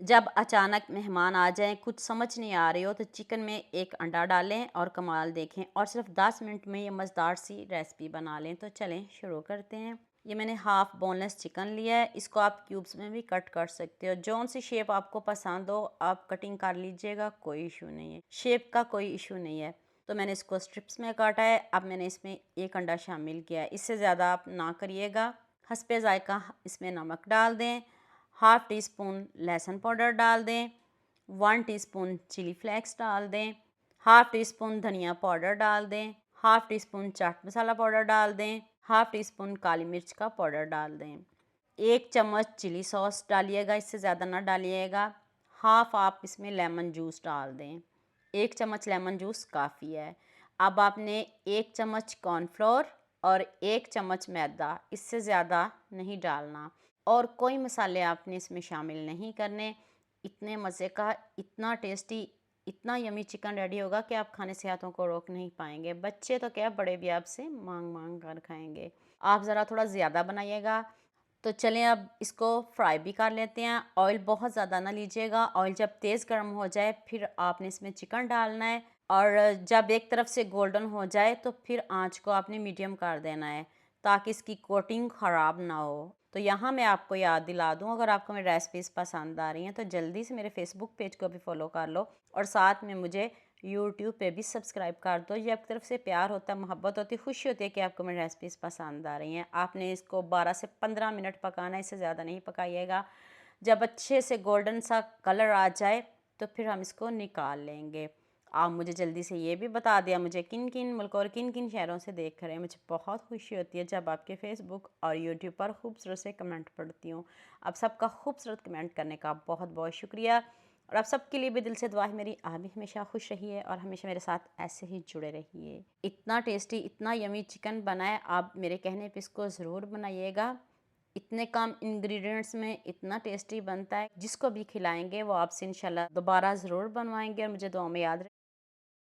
जब अचानक मेहमान आ जाएं, कुछ समझ नहीं आ रही हो तो चिकन में एक अंडा डालें और कमाल देखें और सिर्फ 10 मिनट में ये मज़ेदार सी रेसिपी बना लें। तो चलें शुरू करते हैं। ये मैंने हाफ़ बोनलेस चिकन लिया है, इसको आप क्यूब्स में भी कट कर सकते हो। जौन सी शेप आपको पसंद हो आप कटिंग कर लीजिएगा, कोई इशू नहीं है, शेप का कोई इशू नहीं है। तो मैंने इसको स्ट्रिप्स में काटा है। अब मैंने इसमें एक अंडा शामिल किया है, इससे ज़्यादा आप ना करिएगा। हस्बे ज़ायका इसमें नमक डाल दें, हाफ़ टी स्पून लहसुन पाउडर डाल दें, 1 टीस्पून चिली फ्लेक्स डाल दें, हाफ़ टी स्पून धनिया पाउडर डाल दें, half tea spoon chaat masala powder डाल दें, हाफ़ टी स्पून काली मिर्च का पाउडर डाल दें। 1 चम्मच चिली सॉस डालिएगा, इससे ज़्यादा ना डालिएगा। हाफ़ आप इसमें लेमन जूस डाल दें, 1 चम्मच लेमन जूस काफ़ी है। अब आपने 1 चम्मच कॉर्नफ्लोर और 1 चम्मच मैदा, इससे ज़्यादा नहीं डालना और कोई मसाले आपने इसमें शामिल नहीं करने। इतने मज़े का, इतना टेस्टी, इतना यमी चिकन रेडी होगा कि आप खाने से हाथों को रोक नहीं पाएंगे। बच्चे तो क्या, बड़े भी आपसे मांग मांग कर खाएंगे। आप ज़रा थोड़ा ज़्यादा बनाइएगा। तो चलें अब इसको फ्राई भी कर लेते हैं। ऑयल बहुत ज़्यादा ना लीजिएगा। ऑयल जब तेज़ गर्म हो जाए फिर आपने इसमें चिकन डालना है और जब एक तरफ से गोल्डन हो जाए तो फिर आंच को आपने मीडियम कर देना है ताकि इसकी कोटिंग ख़राब ना हो। तो यहाँ मैं आपको याद दिला दूँ, अगर आपको मेरी रेसिपीज़ पसंद आ रही हैं तो जल्दी से मेरे फेसबुक पेज को भी फॉलो कर लो और साथ में मुझे यूट्यूब पे भी सब्सक्राइब कर दो। ये आपकी तरफ से प्यार होता है, मोहब्बत होती है, खुशी होती है कि आपको मेरी रेसिपीज़ पसंद आ रही हैं। आपने इसको 12 से 15 मिनट पकाना है, इससे ज़्यादा नहीं पकाइएगा। जब अच्छे से गोल्डन सा कलर आ जाए तो फिर हम इसको निकाल लेंगे। आप मुझे जल्दी से ये भी बता दिया मुझे किन किन मुल्क और किन किन शहरों से देख रहे हैं। मुझे बहुत खुशी होती है जब आपके फ़ेसबुक और यूट्यूब पर खूबसूरत से कमेंट पढ़ती हूँ। आप सबका खूबसूरत कमेंट करने का बहुत बहुत शुक्रिया और आप सबके लिए भी दिल से दुआ है मेरी। आप भी हमेशा खुश रहिए और हमेशा मेरे साथ ऐसे ही जुड़े रहिए। इतना टेस्टी, इतना यमी चिकन बना है, आप मेरे कहने पे इसको ज़रूर बनाइएगा। इतने कम इंग्रेडिएंट्स में इतना टेस्टी बनता है, जिसको भी खिलाएंगे वो आपसे इंशाल्लाह दोबारा ज़रूर बनवाएंगे और मुझे दुआ में याद